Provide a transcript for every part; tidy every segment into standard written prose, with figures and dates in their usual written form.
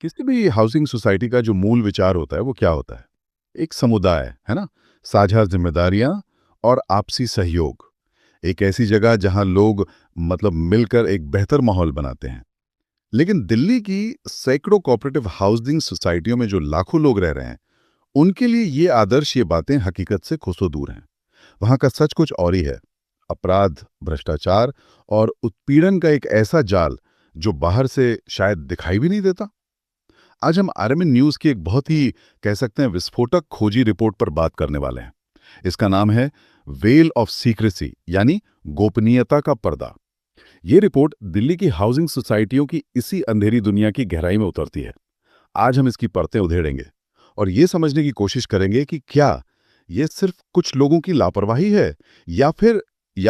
किसी भी housing society का जो मूल विचार होता है वो क्या होता है? एक समुदाय है ना, साझा जिम्मेदारियां और आपसी सहयोग। एक ऐसी जगह जहां लोग मतलब मिलकर एक बेहतर माहौल बनाते हैं। लेकिन दिल्ली की सैकड़ों कोऑपरेटिव हाउसिंग सोसाइटियों में जो लाखों लोग रह रहे हैं, उनके लिए ये आदर्श, ये बातें हकीकत से कोसों दूर हैं। वहां का सच कुछ और ही है। अपराध, भ्रष्टाचार और उत्पीड़न का एक ऐसा जाल जो बाहर से शायद दिखाई भी नहीं देता। आज हम आरएमएन न्यूज की एक बहुत ही, कह सकते हैं, विस्फोटक खोजी रिपोर्ट पर बात करने वाले हैं। इसका नाम है वेल ऑफ सीक्रेसी, यानी गोपनीयता का पर्दा। ये रिपोर्ट दिल्ली की हाउसिंग सोसाइटियों की इसी अंधेरी दुनिया की गहराई में उतरती है। आज हम इसकी परतें उधेड़ेंगे और ये समझने की कोशिश करेंगे कि क्या ये सिर्फ कुछ लोगों की लापरवाही है, या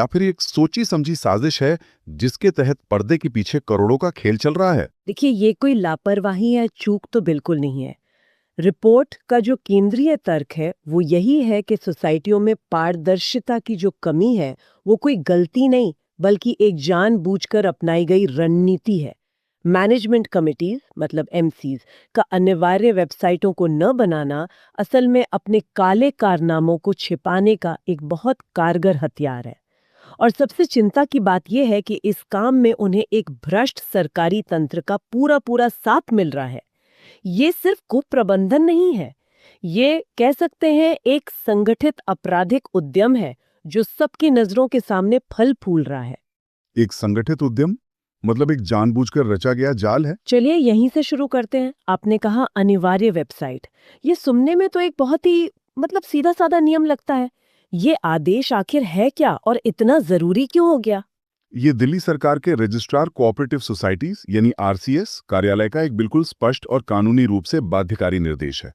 फिर एक सोची समझी साजिश है जिसके तहत पर्दे के पीछे करोड़ों का खेल चल रहा है। देखिए, ये कोई लापरवाही या चूक तो बिल्कुल नहीं है। रिपोर्ट का जो केंद्रीय तर्क है वो यही है कि सोसाइटियों में पारदर्शिता की जो कमी है वो कोई गलती नहीं, बल्कि एक जानबूझकर अपनाई गई रणनीति है। मैनेजमेंट कमिटीज मतलब एमसीज का अनिवार्य वेबसाइटों को न बनाना असल में अपने काले कारनामों को छिपाने का एक बहुत कारगर हथियार है। और सबसे चिंता की बात यह है कि इस काम में उन्हें एक भ्रष्ट सरकारी तंत्र का पूरा पूरा साथ मिल रहा है। ये सिर्फ कुप्रबंधन नहीं है, ये कह सकते हैं एक संगठित आपराधिक उद्यम है जो सबकी नजरों के सामने फल फूल रहा है। एक संगठित उद्यम, मतलब एक जानबूझकर रचा गया जाल है। चलिए यहीं से शुरू करते हैं। आपने कहा अनिवार्य वेबसाइट। ये सुनने में तो एक बहुत ही सीधा साधा नियम लगता है। ये आदेश आखिर है क्या और इतना जरूरी क्यों हो गया? ये दिल्ली सरकार के रजिस्ट्रार कोऑपरेटिव सोसाइटीज यानी आरसीएस कार्यालय का एक बिल्कुल स्पष्ट और कानूनी रूप से बाध्यकारी निर्देश है।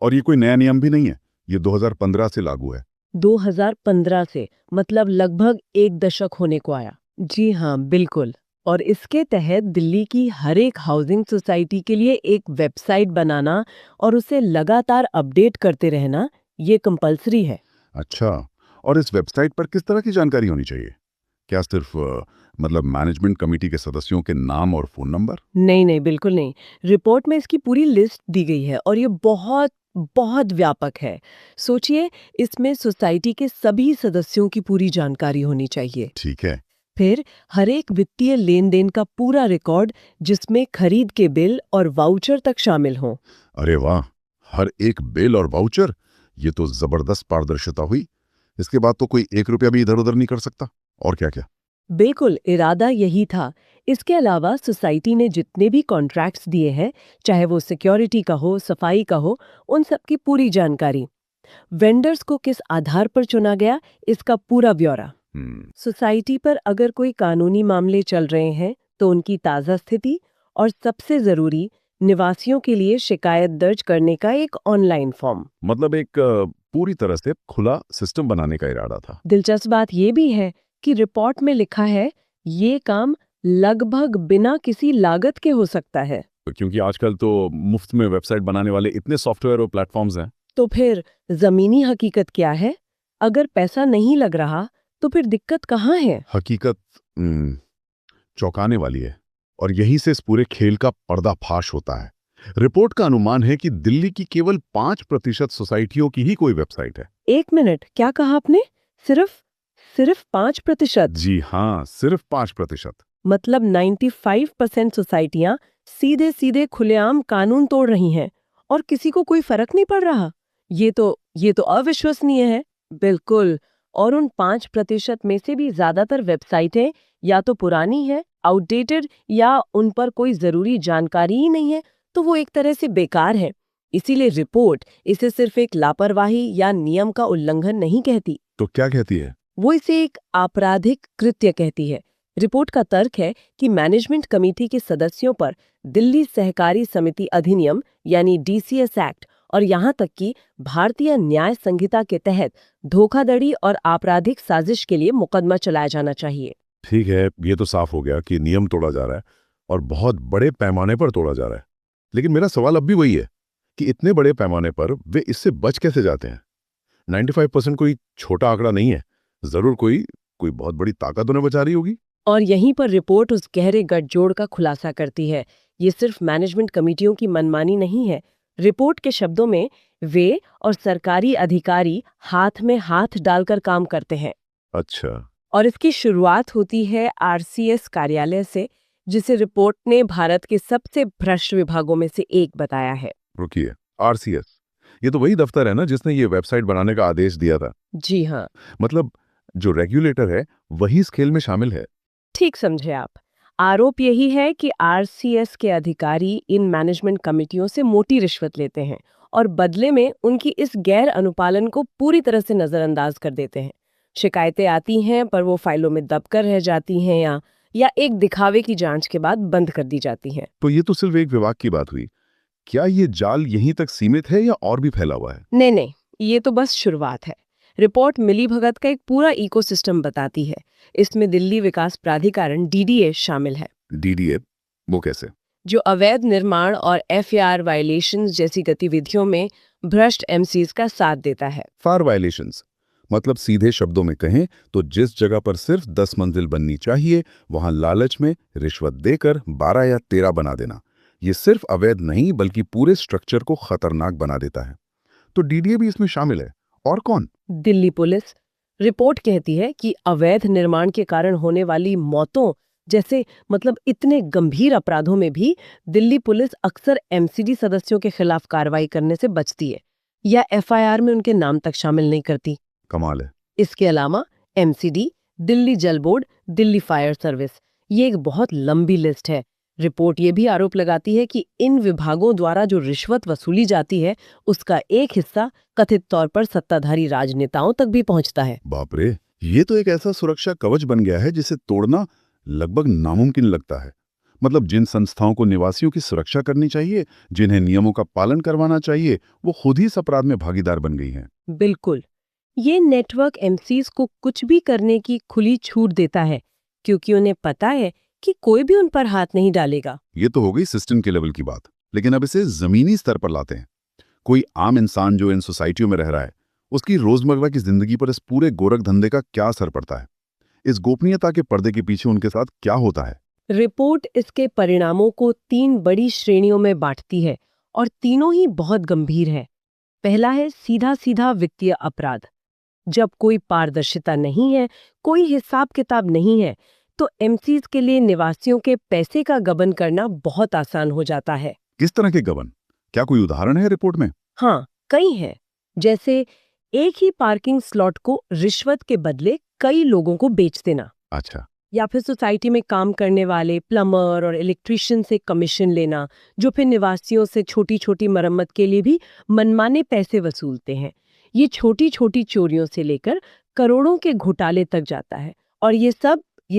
और ये कोई नया नियम भी नहीं है, ये 2015 से लागू है। 2015 से मतलब लगभग एक दशक होने को आया। जी हाँ, बिल्कुल। और इसके तहत दिल्ली की हर एक हाउसिंग सोसाइटी के लिए एक वेबसाइट बनाना और उसे लगातार अपडेट करते रहना, ये कंपलसरी है। अच्छा, और इस वेबसाइट पर किस तरह की जानकारी होनी चाहिए? क्या सिर्फ मतलब मैनेजमेंट कमेटी के सदस्यों के नाम और फोन नंबर? नहीं नहीं, बिल्कुल नहीं। रिपोर्ट में इसकी पूरी लिस्ट दी गई है और ये बहुत बहुत व्यापक है। सोचिए, इसमें सोसाइटी के सभी सदस्यों की पूरी जानकारी होनी चाहिए। ठीक है। फिर हर एक वित्तीय लेन देन का पूरा रिकॉर्ड, जिसमें खरीद के बिल और वाउचर तक शामिल हों। अरे वाह, हर एक बिल और वाउचर! ये तो जबरदस्त पारदर्शिता हुई। इसके बाद तो कोई एक रुपया भी इधर उधर नहीं कर सकता। और क्या क्या? बिल्कुल, इरादा यही था। इसके अलावा सोसाइटी ने जितने भी कॉन्ट्रैक्ट्स दिए हैं, चाहे वो सिक्योरिटी का हो, सफाई का हो, उन सब की पूरी जानकारी। वेंडर्स को किस आधार पर चुना गया, इसका पूरा ब्यौरा। हम्म। सोसाइटी पर अगर कोई कानूनी मामले चल रहे हैं तो उनकी ताज़ा स्थिति, और सबसे जरूरी, निवासियों के लिए शिकायत दर्ज करने का एक ऑनलाइन फॉर्म। मतलब एक पूरी तरह से खुला सिस्टम बनाने का इरादा था। दिलचस्प बात यह भी है कि रिपोर्ट में लिखा है ये काम लगभग बिना किसी लागत के हो सकता है। क्योंकि आजकल तो मुफ्त में वेबसाइट बनाने वाले इतने सॉफ्टवेयर और प्लेटफॉर्म्स हैं। तो फिर जमीनी हकीकत क्या है? अगर पैसा नहीं लग रहा तो फिर दिक्कत कहाँ है? हकीकत चौंकाने वाली है। और यहीं से इस पूरे खेल का पर्दाफाश होता है। रिपोर्ट का अनुमान है कि दिल्ली की केवल 5% सोसाइटियों की ही कोई वेबसाइट है। एक मिनट, क्या कहा आपने? सिर्फ सिर्फ 5%? जी हाँ, सिर्फ 5%। मतलब 95% सोसाइटियां सीधे सीधे खुलेआम कानून तोड़ रही हैं और किसी को कोई फर्क नहीं पड़ रहा। ये तो अविश्वसनीय है। बिल्कुल। और उन 5% में से भी ज्यादातर वेबसाइटें या तो पुरानी है, आउटडेटेड, या उन पर कोई जरूरी जानकारी ही नहीं है, तो वो एक तरह से बेकार है। इसीलिए रिपोर्ट इसे सिर्फ एक लापरवाही या नियम का उल्लंघन नहीं कहती, तो क्या कहती है? वो इसे एक आपराधिक कृत्य कहती है। रिपोर्ट का तर्क है कि मैनेजमेंट कमेटी के सदस्यों पर दिल्ली सहकारी समिति अधिनियम यानी डीसीएस एक्ट और यहाँ तक कि भारतीय न्याय संहिता के तहत धोखाधड़ी और आपराधिक साजिश के लिए मुकदमा चलाया जाना चाहिए। ठीक है, ये तो साफ हो गया कि नियम तोड़ा जा रहा है और बहुत बड़े पैमाने पर तोड़ा जा रहा है। लेकिन मेरा सवाल अब भी वही है कि इतने बड़े पैमाने पर वे इससे बच कैसे जाते हैं? 95% कोई छोटा आंकड़ा नहीं है। जरूर कोई कोई बहुत बड़ी ताकत उन्हें बचा रही होगी। और यहीं पर रिपोर्ट उस गहरे गठजोड़ का खुलासा करती है ये सिर्फ मैनेजमेंट कमेटियों की मनमानी नहीं है। रिपोर्ट के शब्दों में वे और सरकारी अधिकारी हाथ में हाथ डालकर काम करते हैं। अच्छा। और इसकी शुरुआत होती है आरसीएस कार्यालय से, जिसे रिपोर्ट ने भारत के सबसे भ्रष्ट विभागों में से एक बताया है। रुकिए, आरसीएस, ये तो वही दफ्तर है ना जिसने ये वेबसाइट बनाने का आदेश दिया था? जी हाँ, मतलब जो रेगुलेटर है वही इस खेल में शामिल है? ठीक समझे आप। आरोप यही है कि आरसीएस के अधिकारी इन मैनेजमेंट कमेटियों से मोटी रिश्वत लेते हैं और बदले में उनकी इस गैर अनुपालन को पूरी तरह से नजरअंदाज कर देते हैं। शिकायतें आती हैं पर वो फाइलों में दबकर रह जाती हैं या एक दिखावे की जांच के बाद बंद कर दी जाती हैं। तो ये तो सिर्फ एक विभाग की बात हुई। क्या ये जाल यहीं तक सीमित है या और भी फैला हुआ है? नहीं नहीं, ये तो बस शुरुआत है। रिपोर्ट मिलीभगत का एक पूरा इकोसिस्टम बताती है। इसमें दिल्ली विकास प्राधिकरण डीडीए शामिल है, डीडीए, वो कैसे? जो अवैध निर्माण और एफएआर वायलेशंस जैसी गतिविधियों में भ्रष्ट एमसीज का साथ देता है। फार वायलेशंस मतलब सीधे शब्दों में कहें तो जिस जगह पर सिर्फ 10 मंजिल बननी चाहिए वहां लालच में रिश्वत देकर 12 या 13 बना देना। ये सिर्फ अवैध नहीं बल्कि पूरे स्ट्रक्चर को खतरनाक बना देता है। तो डीडीए भी इसमें शामिल है। और कौन? दिल्ली पुलिस। रिपोर्ट कहती है कि अवैध निर्माण के कारण होने वाली मौतों जैसे इतने गंभीर अपराधों में भी दिल्ली पुलिस अक्सर एमसीडी सदस्यों के खिलाफ कार्रवाई करने से बचती है या एफआईआर में उनके नाम तक शामिल नहीं करती। कमाल है। इसके अलावा एमसीडी, दिल्ली जल बोर्ड, दिल्ली फायर सर्विस, ये एक बहुत लंबी लिस्ट है। रिपोर्ट ये भी आरोप लगाती है कि इन विभागों द्वारा जो रिश्वत वसूली जाती है उसका एक हिस्सा कथित तौर पर सत्ताधारी राजनेताओं तक भी पहुंचता है। बाप रे, ये तो एक ऐसा सुरक्षा कवच बन गया है जिसे तोड़ना लगभग नामुमकिन लगता है। मतलब जिन संस्थाओं को निवासियों की सुरक्षा करनी चाहिए, जिन्हें नियमों का पालन करवाना चाहिए, वो खुद ही इस अपराध में भागीदार बन गई हैं। बिल्कुल, ये नेटवर्क एमसीज को कुछ भी करने की खुली छूट देता है क्योंकि उन्हें पता है कि कोई भी उन पर हाथ नहीं डालेगा। ये तो हो गई सिस्टम के लेवल की बात, लेकिन अब इसे जमीनी स्तर पर लाते हैं। कोई आम इंसान जो इन सोसाइटियों में रह रहा है, उसकी रोजमर्रा की जिंदगी पर इस पूरे गोरख धंधे का क्या असर पड़ता है? इस गोपनीयता के पर्दे के पीछे उनके साथ क्या होता है? रिपोर्ट इसके परिणामों को 3 बड़ी श्रेणियों में बांटती है और तीनों ही बहुत गंभीर है। पहला है सीधा सीधा वित्तीय अपराध। जब कोई पारदर्शिता नहीं है, कोई हिसाब किताब नहीं है, तो एमसीज के लिए निवासियों के पैसे का गबन करना बहुत आसान हो जाता है। किस तरह के गबन? क्या कोई उदाहरण है रिपोर्ट में? हाँ, कई हैं। जैसे एक ही पार्किंग स्लॉट को रिश्वत के बदले कई लोगों को बेच देना, अच्छा। या फिर सोसाइटी में काम करने वाले प्लम्बर और इलेक्ट्रिशियन से कमीशन लेना, जो फिर निवासियों से छोटी छोटी मरम्मत के लिए भी मनमाने पैसे वसूलते हैं। ये छोटी छोटी चोरियों से लेकर करोड़ों के घोटाले तक जाता है और ये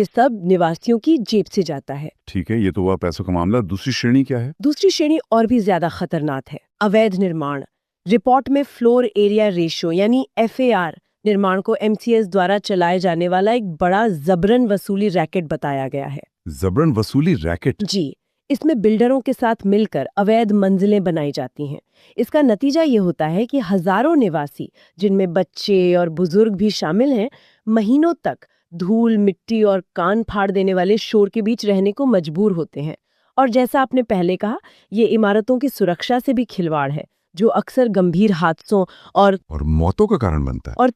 सब निवासियों की जेब से जाता है। ठीक है, ये तो हुआ पैसों का मामला। दूसरी श्रेणी क्या है? दूसरी श्रेणी और भी ज्यादा खतरनाक है, अवैध निर्माण। रिपोर्ट में फ्लोर एरिया रेशो यानी एफएआर निर्माण को एमसीएस द्वारा चलाए जाने वाला एक बड़ा जबरन वसूली रैकेट बताया गया है। जबरन वसूली रैकेट? जी, इसमें बिल्डरों के साथ मिलकर अवैध मंजिलें बनाई जाती हैं। इसका नतीजा ये होता है कि हजारों निवासी, जिनमें बच्चे और बुजुर्ग भी शामिल हैं, महीनों तक धूल, मिट्टी और कान फाड़ देने वाले शोर के बीच रहने को मजबूर होते हैं। और जैसा आपने पहले कहा, ये इमारतों की सुरक्षा से भी खिलवाड़ है, जो अक्सर गंभीर हादसों और मौतों का कारण बनता है। और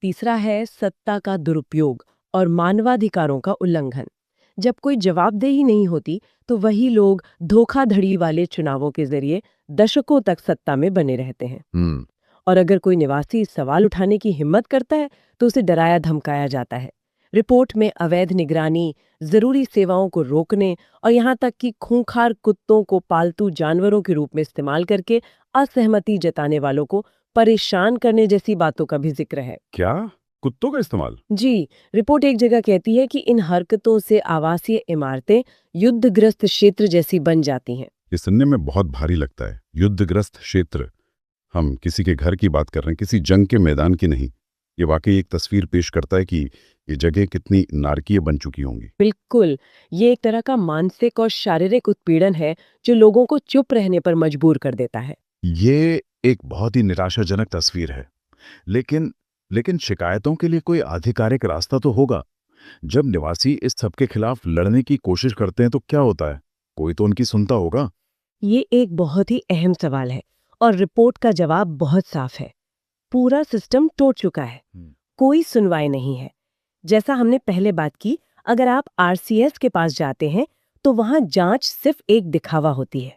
तीसरा है सत्ता का दुरुपयोग और मानवाधिकारों का उल्लंघन। जब कोई जवाबदेही नहीं होती तो वही लोग धोखाधड़ी वाले चुनावों के जरिए दशकों तक सत्ता में बने रहते हैं। और अगर कोई निवासी सवाल उठाने की हिम्मत करता है तो उसे डराया धमकाया जाता है। रिपोर्ट में अवैध निगरानी, जरूरी सेवाओं को रोकने और यहाँ तक कि खूंखार कुत्तों को पालतू जानवरों के रूप में इस्तेमाल करके असहमति जताने वालों को परेशान करने जैसी बातों का भी जिक्र है। क्या? कुत्तों का इस्तेमाल? जी, रिपोर्ट एक जगह कहती है कि इन हरकतों से आवासीय इमारतें युद्धग्रस्त क्षेत्र जैसी बन जाती हैं। ये सुनने में बहुत भारी लगता है। युद्धग्रस्त क्षेत्र। हम किसी के घर की बात कर रहे हैं, किसी जंग के मैदान की नहीं। ये वाकई एक तस्वीर पेश करता है कि ये जगह कितनी नारकीय बन चुकी होंगी। बिल्कुल, ये एक तरह का मानसिक और शारीरिक उत्पीड़न है जो लोगों को चुप रहने पर मजबूर कर देता है। ये एक बहुत ही निराशाजनक तस्वीर है। लेकिन शिकायतों के लिए कोई आधिकारिक रास्ता तो होगा। जब निवासी इस सब के खिलाफ लड़ने की कोशिश करते हैं तो क्या होता है? कोई तो उनकी सुनता होगा। ये एक बहुत ही अहम सवाल है और रिपोर्ट का जवाब बहुत साफ है। पूरा सिस्टम टूट चुका है, कोई सुनवाई नहीं है। जैसा हमने पहले बात की, अगर आप आरसीएस के पास जाते हैं तो वहां जांच सिर्फ एक दिखावा होती है।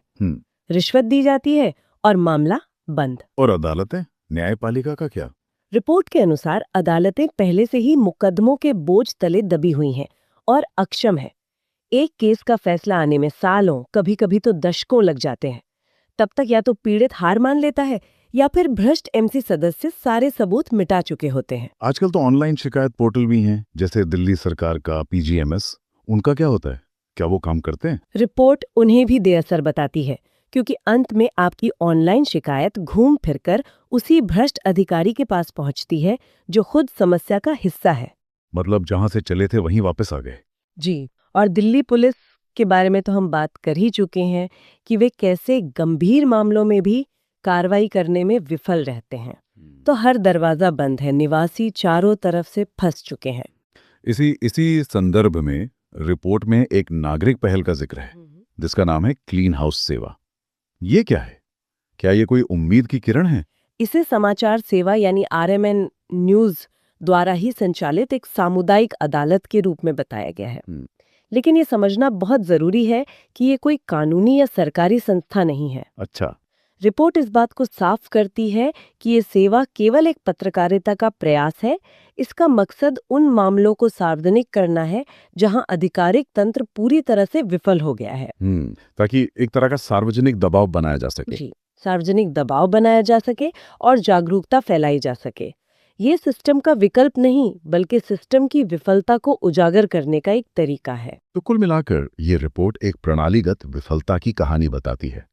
रिश्वत दी जाती है और मामला बंद। और अदालतें, न्यायपालिका का क्या? रिपोर्ट के अनुसार अदालतें पहले से ही मुकदमों के बोझ तले दबी हुई हैं और अक्षम है। एक केस का फैसला आने में सालों, कभी कभी तो दशकों लग जाते हैं। तब तक या तो पीड़ित हार मान लेता है या फिर भ्रष्ट एमसी सदस्य सारे सबूत मिटा चुके होते हैं। आजकल तो ऑनलाइन शिकायत पोर्टल भी हैं, जैसे दिल्ली सरकार का पीजीएमएस। उनका क्या होता है? क्या वो काम करते हैं? रिपोर्ट उन्हें भी बेअसर बताती है, क्योंकि अंत में आपकी ऑनलाइन शिकायत घूम फिरकर उसी भ्रष्ट अधिकारी के पास पहुंचती है जो खुद समस्या का हिस्सा है। मतलब जहां से चले थे वहीं वापस आ गए। जी, और दिल्ली पुलिस के बारे में तो हम बात कर ही चुके हैं कि वे कैसे गंभीर मामलों में भी कार्रवाई करने में विफल रहते हैं। तो हर दरवाजा बंद है, निवासी चारों तरफ से फंस चुके हैं। इसी संदर्भ में रिपोर्ट में एक नागरिक पहल का जिक्र है, जिसका नाम है क्लीन हाउस सेवा। ये क्या है? क्या ये कोई उम्मीद की किरण है? इसे समाचार सेवा यानी आरएमएन न्यूज द्वारा ही संचालित एक सामुदायिक अदालत के रूप में बताया गया है। लेकिन ये समझना बहुत जरूरी है कि ये कोई कानूनी या सरकारी संस्था नहीं है। अच्छा। रिपोर्ट इस बात को साफ करती है कि ये सेवा केवल एक पत्रकारिता का प्रयास है। इसका मकसद उन मामलों को सार्वजनिक करना है जहां आधिकारिक तंत्र पूरी तरह से विफल हो गया है। ताकि एक तरह का सार्वजनिक दबाव बनाया जा सके। जी, सार्वजनिक दबाव बनाया जा सके और जागरूकता फैलाई जा सके। ये सिस्टम का विकल्प नहीं, बल्कि सिस्टम की विफलता को उजागर करने का एक तरीका है। तो कुल मिलाकर ये रिपोर्ट एक प्रणालीगत विफलता की कहानी बताती है।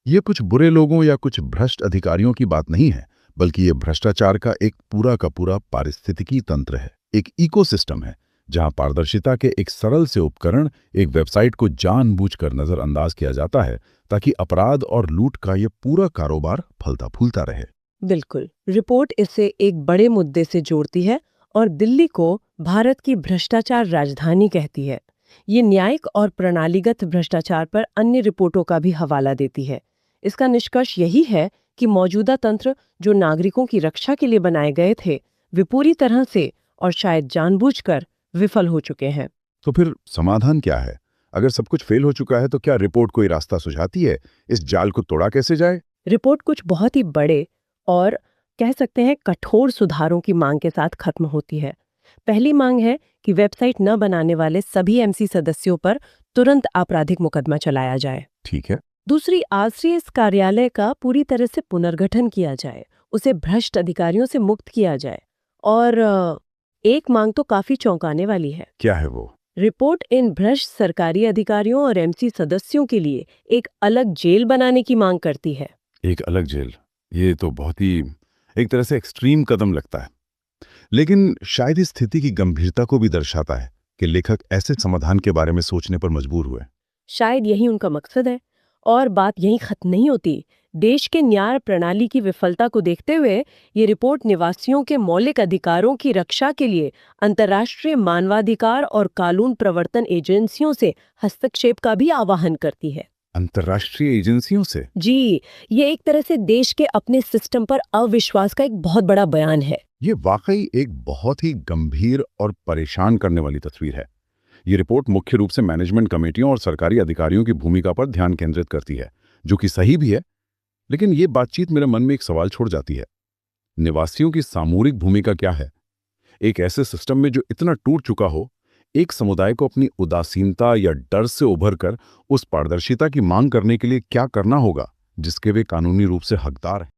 ये कुछ बुरे लोगों या कुछ भ्रष्ट अधिकारियों की बात नहीं है, बल्कि ये भ्रष्टाचार का एक पूरा का पूरा पारिस्थितिकी तंत्र है, एक इकोसिस्टम है, जहां पारदर्शिता के एक सरल से उपकरण, एक वेबसाइट को जानबूझकर नजरअंदाज किया जाता है ताकि अपराध और लूट का ये पूरा कारोबार फलता फूलता रहे। बिल्कुल, रिपोर्ट इसे एक बड़े मुद्दे से जोड़ती है और दिल्ली को भारत की भ्रष्टाचार राजधानी कहती है। ये न्यायिक और प्रणालीगत भ्रष्टाचार पर अन्य रिपोर्टों का भी हवाला देती है। इसका निष्कर्ष यही है कि मौजूदा तंत्र जो नागरिकों की रक्षा के लिए बनाए गए थे, वे पूरी तरह से और शायद जानबूझकर विफल हो चुके हैं। तो फिर समाधान क्या है? अगर सब कुछ फेल हो चुका है तो क्या रिपोर्ट कोई रास्ता सुझाती है? इस जाल को तोड़ा कैसे जाए? रिपोर्ट कुछ बहुत ही बड़े और कह सकते हैं कठोर सुधारों की मांग के साथ खत्म होती है। पहली मांग है कि वेबसाइट न बनाने वाले सभी एमसी सदस्यों पर तुरंत आपराधिक मुकदमा चलाया जाए। ठीक है। दूसरी, आरसीएस कार्यालय का पूरी तरह से पुनर्गठन किया जाए, उसे भ्रष्ट अधिकारियों से मुक्त किया जाए। और एक मांग तो काफी चौंकाने वाली है। क्या है वो? रिपोर्ट इन भ्रष्ट सरकारी अधिकारियों और एमसी सदस्यों के लिए एक अलग जेल बनाने की मांग करती है। एक अलग जेल? ये तो बहुत ही एक तरह से एक्सट्रीम कदम लगता है, लेकिन शायद इस स्थिति की गंभीरता को भी दर्शाता है कि लेखक ऐसे समाधान के बारे में सोचने पर मजबूर हुए। शायद यही उनका मकसद है। और बात यहीं खत्म नहीं होती। देश के न्याय प्रणाली की विफलता को देखते हुए ये रिपोर्ट निवासियों के मौलिक अधिकारों की रक्षा के लिए अंतर्राष्ट्रीय मानवाधिकार और कानून प्रवर्तन एजेंसियों से हस्तक्षेप का भी आह्वान करती है। अंतर्राष्ट्रीय एजेंसियों से? जी, ये एक तरह से देश के अपने सिस्टम पर अविश्वास का एक बहुत बड़ा बयान है। ये वाकई एक बहुत ही गंभीर और परेशान करने वाली तस्वीर है। ये रिपोर्ट मुख्य रूप से मैनेजमेंट कमेटियों और सरकारी अधिकारियों की भूमिका पर ध्यान केंद्रित करती है, जो कि सही भी है, लेकिन ये बातचीत मेरे मन में एक सवाल छोड़ जाती है। निवासियों की सामूहिक भूमिका क्या है? एक ऐसे सिस्टम में जो इतना टूट चुका हो, एक समुदाय को अपनी उदासीनता या डर से उभरकर उस पारदर्शिता की मांग करने के लिए क्या करना होगा जिसके वे कानूनी रूप से हकदार हैं?